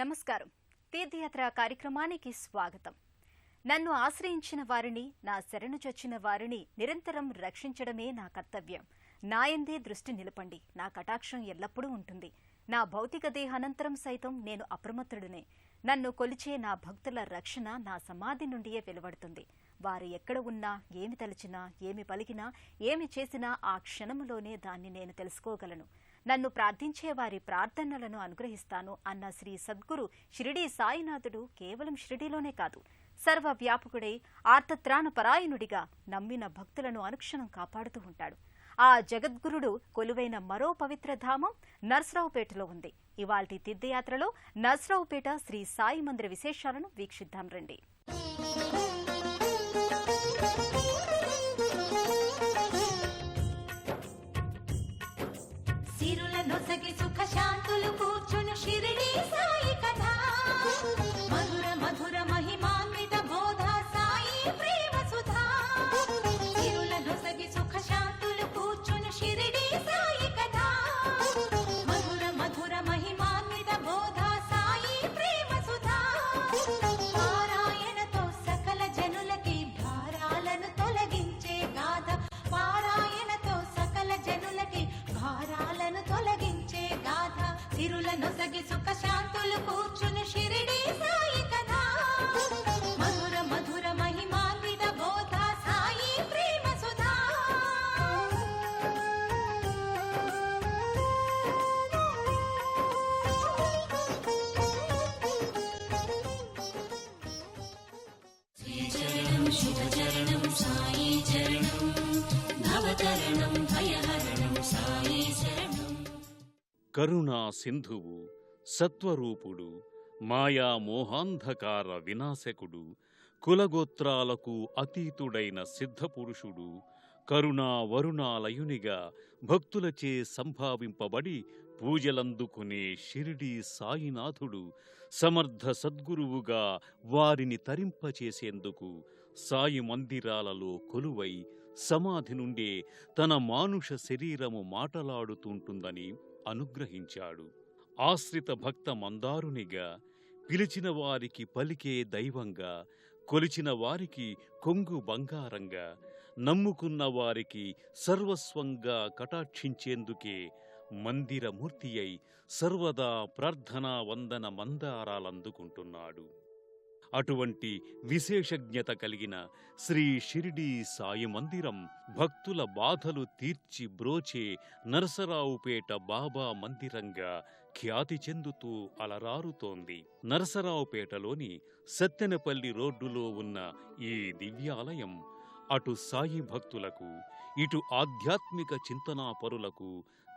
నమస్కారం. తీర్థయాత్ర కార్యక్రమానికి స్వాగతం. నన్ను ఆశ్రయించిన వారిని, నా శరణు చొచ్చిన వారిని నిరంతరం రక్షించడమే నా కర్తవ్యం. నాయందే దృష్టి నిలపండి, నా కటాక్షం ఎల్లప్పుడూ ఉంటుంది. నా భౌతిక దేహానంతరం సైతం నేను అప్రమత్తుడినే. నన్ను కొలిచే నా భక్తుల రక్షణ నా సమాధి నుండియే వెలువడుతుంది. వారు ఎక్కడ ఉన్నా, ఏమి తలచినా, ఏమి పలికినా, ఏమి చేసినా ఆ క్షణములోనే దాన్ని నేను తెలుసుకోగలను. నన్ను ప్రార్థించే వారి ప్రార్థనలను అనుగ్రహిస్తాను అన్న శ్రీ సద్గురు షిరిడీ సాయినాథుడు కేవలం షిరిడీలోనే కాదు, సర్వవ్యాపకుడై ఆర్తత్రాణపరాయణుడిగా నమ్మిన భక్తులను అనుక్షణం కాపాడుతూ ఉంటాడు. ఆ జగద్గురుడు కొలువైన మరో పవిత్ర ధామం నర్సరావుపేటలో ఉంది. ఇవాల్టి తీర్థయాత్రలో నర్సరావుపేట శ్రీ సాయి మందిర విశేషాలను వీక్షిద్దాం రండి. కరుణా సింధువు, సత్వరూపుడు, మాయా మోహాంధకార వినాశకుడు, కులగోత్రాలకు అతీతుడైన సిద్ధపురుషుడు, కరుణా వరుణాలయునిగా భక్తులచే సంభావింపబడి పూజలందుకునే షిరిడీ సాయినాథుడు సమర్థ సద్గురువుగా వారిని తరింపచేసేందుకు సాయి మందిరాలలో కొలువై సమాధి నుండే తన మానుష శరీరము మాటలాడుతుంటుందని అనుగ్రహించాడు. ఆశ్రిత భక్త మందారునిగా, పిలిచిన వారికి పలికే దైవంగా, కొలిచిన వారికి కొంగు బంగారంగా, నమ్ముకున్న వారికి సర్వస్వంగా కటాక్షించేందుకే మందిరమూర్తి అయి సర్వదా ప్రార్థనా వందన మందారాలందుకుంటున్నాడు. అటువంటి విశేషజ్ఞత కలిగిన శ్రీ షిరిడీ సాయి మందిరం భక్తుల బాధలు తీర్చి బ్రోచే నరసరావుపేట బాబా మందిరంగా ఖ్యాతి చెందుతూ అలరారుతోంది. నరసరావుపేటలోని సత్తెనపల్లి రోడ్డులో ఉన్న ఈ దివ్యాలయం అటు సాయి భక్తులకు, ఇటు ఆధ్యాత్మిక చింతనాపరులకు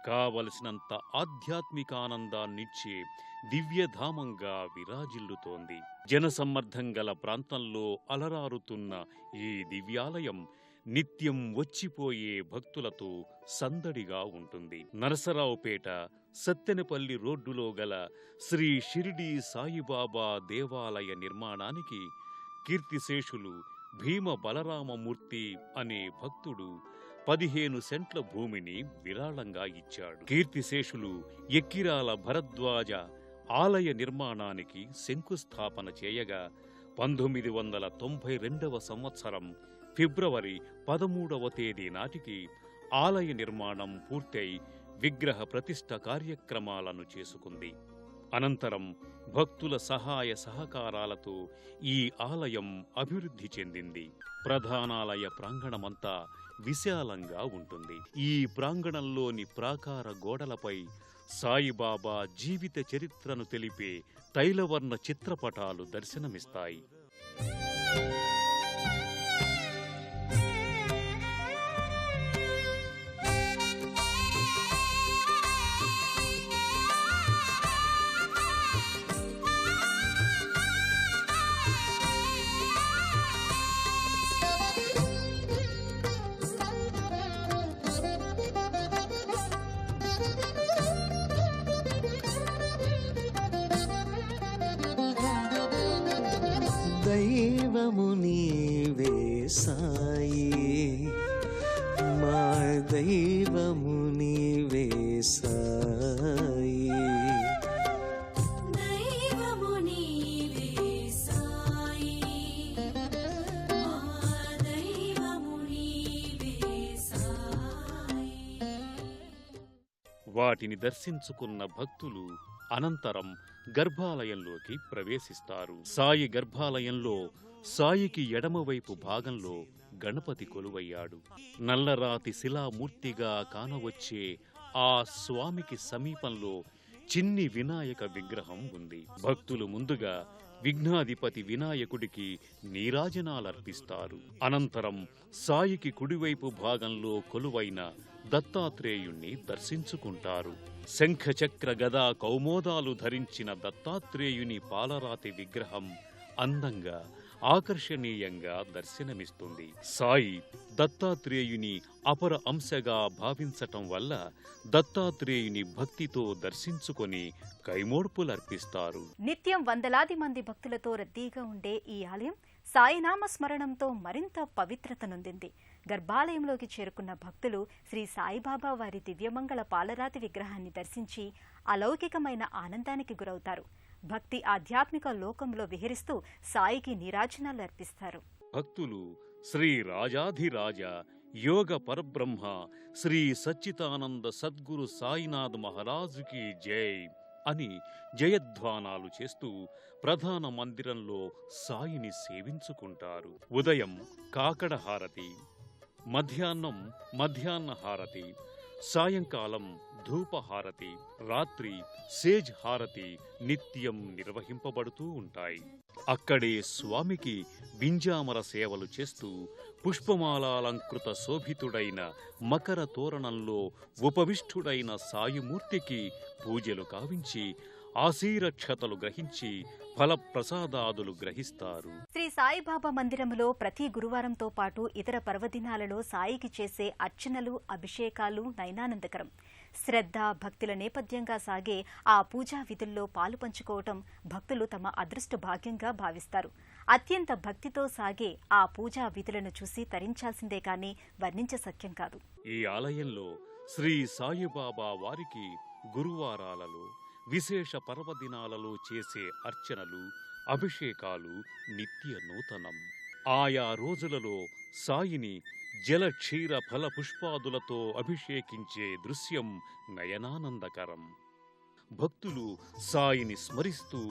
కావలసినంత ఆధ్యాత్మికానందాన్నిచ్చే దివ్యధామంగా విరాజిల్లుతోంది. జనసమ్మర్ధం గల ప్రాంతంలో అలరారుతున్న ఈ దివ్యాలయం నిత్యం వచ్చిపోయే భక్తులతో సందడిగా ఉంటుంది. నరసరావుపేట సత్తెనపల్లి రోడ్డులో గల శ్రీ షిరిడీ సాయిబాబా దేవాలయ నిర్మాణానికి కీర్తిశేషులు భీమ బలరామమూర్తి అనే భక్తుడు 15 సెంట్ల భూమిని విరాళంగా ఇచ్చాడు. కీర్తిశేషులు ఎక్కిరాల భరద్వాజ ఆలయ నిర్మాణానికి శంకుస్థాపన చేయగా 1992వ సంవత్సరం ఫిబ్రవరి 13వ తేదీ నాటికి ఆలయ నిర్మాణం పూర్తయి విగ్రహ ప్రతిష్ఠ కార్యక్రమాలను చేసుకుంది. అనంతరం భక్తుల సహాయ సహకారాలతో ఈ ఆలయం అభివృద్ధి చెందింది. ప్రధానాలయ ప్రాంగణమంతా విశాలంగా ఉంటుంది. ఈ ప్రాంగణంలోని ప్రాకార గోడలపై సాయిబాబా జీవిత చరిత్రను తెలిపే తైలవర్ణ చిత్రపటాలు దర్శనమిస్తాయి. దైవము నీవే సాయి, మా దైవము నీవే సాయి. దైవము వాటిని దర్శించుకున్న భక్తులు అనంతరం గర్భాలయంలోకి ప్రవేశిస్తారు. సాయి గర్భాలయంలో సాయికి ఎడమవైపు భాగంలో గణపతి కొలువయ్యాడు. నల్లరాతి శిలామూర్తిగా కానవచ్చే ఆ స్వామికి సమీపంలో చిన్ని వినాయక విగ్రహం ఉంది. భక్తులు ముందుగా విఘ్నాధిపతి వినాయకుడికి నీరాజనాలర్పిస్తారు. అనంతరం సాయికి కుడివైపు భాగంలో కొలువైన దత్తాత్రేయుణ్ణి దర్శించుకుంటారు. శంఖచక్ర గదా కౌమోదాలు ధరించిన దత్తాత్రేయుని పాలరాతి విగ్రహం అందంగా ఆకర్షణీయంగా దర్శనమిస్తుంది. సాయి దత్తాత్రేయుని అపర అంశగా భావించటం వల్ల దత్తాత్రేయుని భక్తితో దర్శించుకొని కైమోడ్పులర్పిస్తారు. నిత్యం వందలాది మంది భక్తులతో రద్దీగా ఉండే ఈ ఆలయం సాయినామ స్మరణంతో మరింత పవిత్రత నొందింది. గర్భాలయంలోకి చేరుకున్న భక్తులు శ్రీ సాయిబాబా వారి దివ్యమంగళ పాలరాతి విగ్రహాన్ని దర్శించి అలౌకికమైన ఆనందానికి గురవుతారు. భక్తి ఆధ్యాత్మిక లోకంలో విహరిస్తూ సాయికి నీరాజనాలు అర్పిస్తారు. భక్తులు శ్రీ రాజాధిరాజ యోగ పరబ్రహ్మ శ్రీ సచ్చిదానంద సద్గురు సాయినాథ్ మహారాజుకి జై అని జయధ్వానాలు చేస్తూ ప్రధాన మందిరంలో సాయిని సేవించుకుంటారు. ఉదయం కాకడ హారతి, మధ్యాహ్నం మధ్యాహ్న హారతి, సాయంకాలం ధూపహారతి, రాత్రి సేజ్ హారతి నిత్యం నిర్వహింపబడుతూ ఉంటాయి. అక్కడే స్వామికి వింజామర సేవలు చేస్తూ పుష్పమాలాలంకృత శోభితుడైన మకర తోరణంలో ఉపవిష్ఠుడైన సాయిమూర్తికి పూజలు కావించి ఆశీరక్షతలు గ్రహించి ఫలప్రసాదాదులు గ్రహిస్తారు. శ్రీ సాయిబాబా మందిరంలో ప్రతి గురువారంతో పాటు ఇతర పర్వదినాలలో సాయికి చేసే అర్చనలు, అభిషేకాలు నయనానందకరం. శ్రద్ధ, భక్తుల నేపథ్యంగా సాగే ఆ పూజా విధుల్లో పాలు పంచుకోవటం భక్తులు తమ అదృష్ట భాగ్యంగా భావిస్తారు. అత్యంత భక్తితో సాగే ఆ పూజా విధులను చూసి తరించాల్సిందే కానీ వర్ణించశక్యం కాదు. ఈ ఆలయంలో శ్రీ సాయిబాబా వారికి గురువారాలలో, విశేష పర్వదినాలలో చేసే అర్చనలు, అభిషేకాలు నిత్య నూతనం. ఆయా రోజులలో సాయిని జల క్షీర ఫల పుష్పాదులతో అభిషేకించే దృశ్యం నయనానందకరం. భక్తులు సాయిని స్మరిస్తూ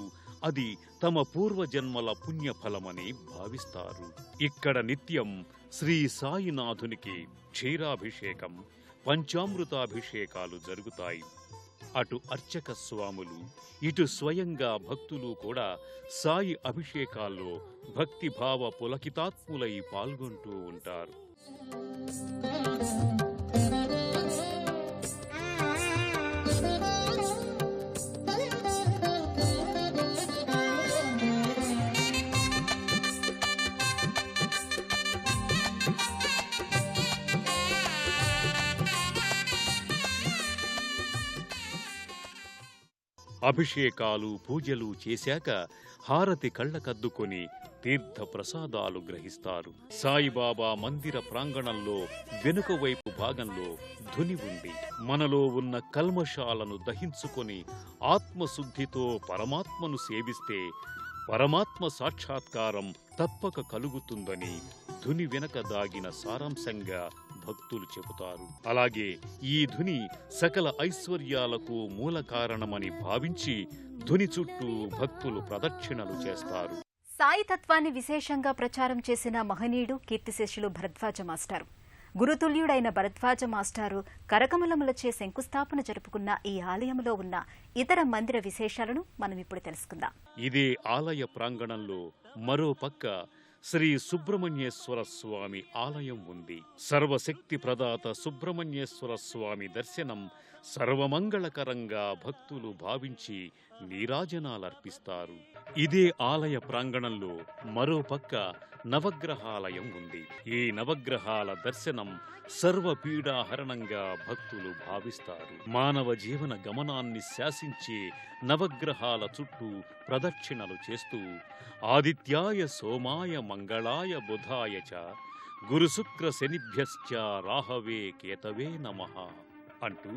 అది తమ పూర్వజన్మల పుణ్యఫలమని భావిస్తారు. ఇక్కడ నిత్యం శ్రీ సాయినాథునికి క్షీరాభిషేకం, పంచామృతాభిషేకాలు జరుగుతాయి. అటు అర్చక స్వాములు, ఇటు స్వయంగా భక్తులు కూడా సాయి అభిషేకాల్లో భక్తిభావ పులకితాత్ములై పాల్గొంటూ ఉంటారు. అభిషేకాలు, పూజలు చేశాక హారతి కళ్ళకద్దుకొని తీర్థ ప్రసాదాలు గ్రహిస్తారు. సాయిబాబా మందిర ప్రాంగణంలో వెనుక వైపు భాగంలో ధుని ఉంది. మనలో ఉన్న కల్మషాలను దహించుకొని ఆత్మశుద్ధితో పరమాత్మను సేవిస్తే పరమాత్మ సాక్షాత్కారం తప్పక కలుగుతుందని ధుని వెనక దాగిన సారాంశంగా భక్తులు చెబుతారు. అలాగే ఈ ధుని సకల ఐశ్వర్యాలకు మూల కారణమని భావించి ధుని చుట్టూ భక్తులు ప్రదక్షిణలు చేస్తారు. సాయి తత్వాన్ని విశేషంగా ప్రచారం చేసిన మహనీయుడు కీర్తిశేషులు భరద్వాజ మాస్టారు. గురుతుల్యుడైన భరద్వాజ మాస్టారు కరకమలములచే శంకుస్థాపన జరుపుకున్న ఈ ఆలయంలో ఉన్న ఇతర మందిర విశేషాలను మనం ఇప్పుడు తెలుసుకుందాం. ఇదే ఆలయ ప్రాంగణంలో మరో పక్క శ్రీ సుబ్రహ్మణ్యేశ్వర స్వామి ఆలయం ఉంది. సర్వశక్తి ప్రదాత సుబ్రహ్మణ్యేశ్వర స్వామి దర్శనం సర్వమంగళకరంగా భక్తులు భావించి నీరాజనాలర్పిస్తారు. ఇదే ఆలయ ప్రాంగణంలో మరో పక్క నవగ్రహాలయం ఉంది. ఈ నవగ్రహాల దర్శనం సర్వపీడాహరణంగా భక్తులు భావిస్తారు. మానవ జీవన గమనాన్ని శాసించే నవగ్రహాల చుట్టూ ప్రదక్షిణలు చేస్తూ ఆదిత్యాయ సోమాయ మంగళాయ బుధాయ చ గురుశుక్ర శనిభ్యశ్చ రాహవే కేతవే నమః అంటూ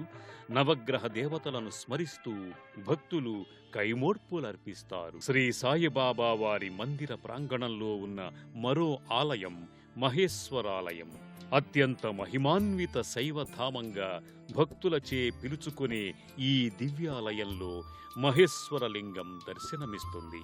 నవగ్రహ దేవతలను స్మరిస్తూ భక్తులు కైమోడ్పులర్పిస్తారు. శ్రీ సాయిబాబా వారి మందిర ప్రాంగణంలో ఉన్న మరో ఆలయం మహేశ్వరాలయం. అత్యంత మహిమాన్విత శైవధామంగా భక్తులచే పిలుచుకునే ఈ దివ్యాలయంలో మహేశ్వరలింగం దర్శనమిస్తుంది.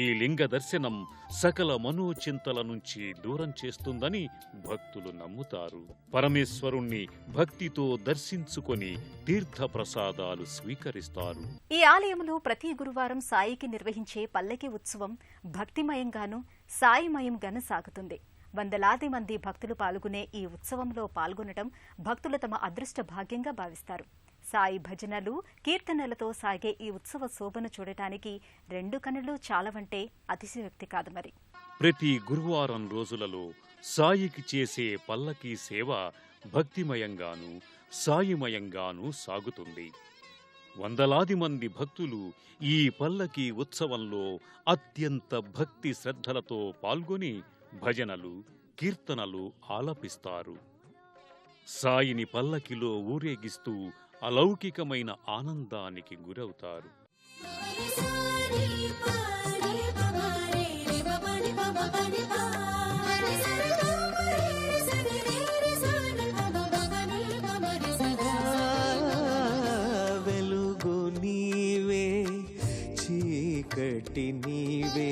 ఈ లింగ దర్శనం సకల మనోచింతల నుంచి దూరం చేస్తుందని భక్తులు నమ్ముతారు. పరమేశ్వరుణ్ణి భక్తితో దర్శించుకొని తీర్థప్రసాదాలు స్వీకరిస్తారు. ఈ ఆలయంలో ప్రతి గురువారం సాయికి నిర్వహించే పల్లకి ఉత్సవం భక్తిమయంగానూ సాయిమయంగానూ సాగుతుంది. వందలాది మంది భక్తులు పాల్గొనే ఈ ఉత్సవంలో పాల్గొనడం భక్తులు తమ అదృష్ట భాగ్యంగా భావిస్తారు. సాయి భజనలు, కీర్తనలతో సాగే ఈ ఉత్సవ శోభను చూడటానికి 2 కన్నులు చాలవంటే అతిశయోక్తి కాదు మరి. ప్రతి గురువారం రోజులలో సాయికి చేసే పల్లకీ సేవ భక్తిమయంగానూ సాయిమయంగానూ సాగుతుంది. వందలాది మంది భక్తులు ఈ పల్లకీ ఉత్సవంలో అత్యంత భక్తి శ్రద్ధలతో పాల్గొని భజనలు, కీర్తనలు ఆలపిస్తారు. సాయిని పల్లకిలో ఊరేగిస్తూ అలౌకికమైన ఆనందానికి గురవుతారు. వెలుగు నీవే, చీకటి నీవే,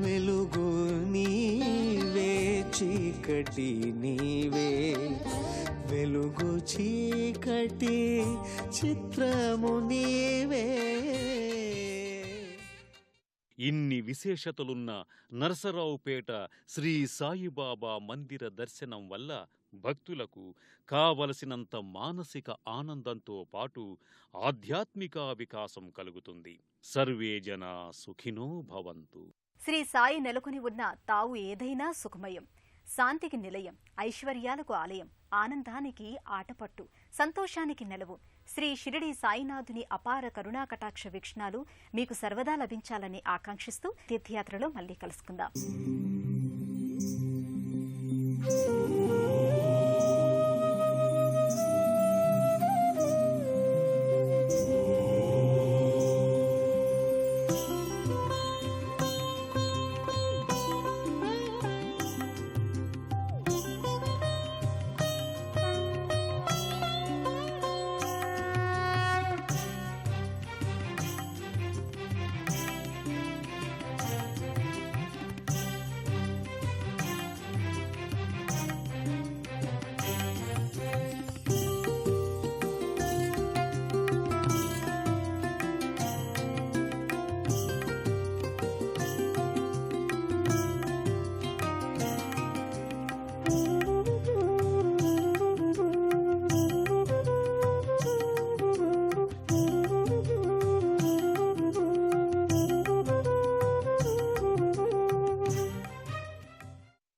వెలుగు నీవే, చీకటి నీవే, వెలుగు చీకటి చిత్రము నీవే. ఇన్ని విశేషతలున్న నరసరావుపేట శ్రీ సాయిబాబా మందిర దర్శనం వల్ల భక్తులకు కావలసినంత మానసిక ఆనందంతో పాటు ఆధ్యాత్మిక వికాసం కలుగుతుంది. సర్వే జనా సుఖినో భవంతు. శ్రీ సాయి నెలకొని ఉన్న తావు ఏదైనా సుఖమయం, శాంతికి నిలయం, ఐశ్వర్యాలకు ఆలయం, ఆనందానికి ఆటపట్టు, సంతోషానికి నెలవు. శ్రీ షిరిడి సాయినాథుని అపార కరుణాకటాక్ష వీక్షణాలు మీకు సర్వదా లభించాలని ఆకాంక్షిస్తూ తీర్థయాత్రలో మళ్లీ కలుసుకుందాం.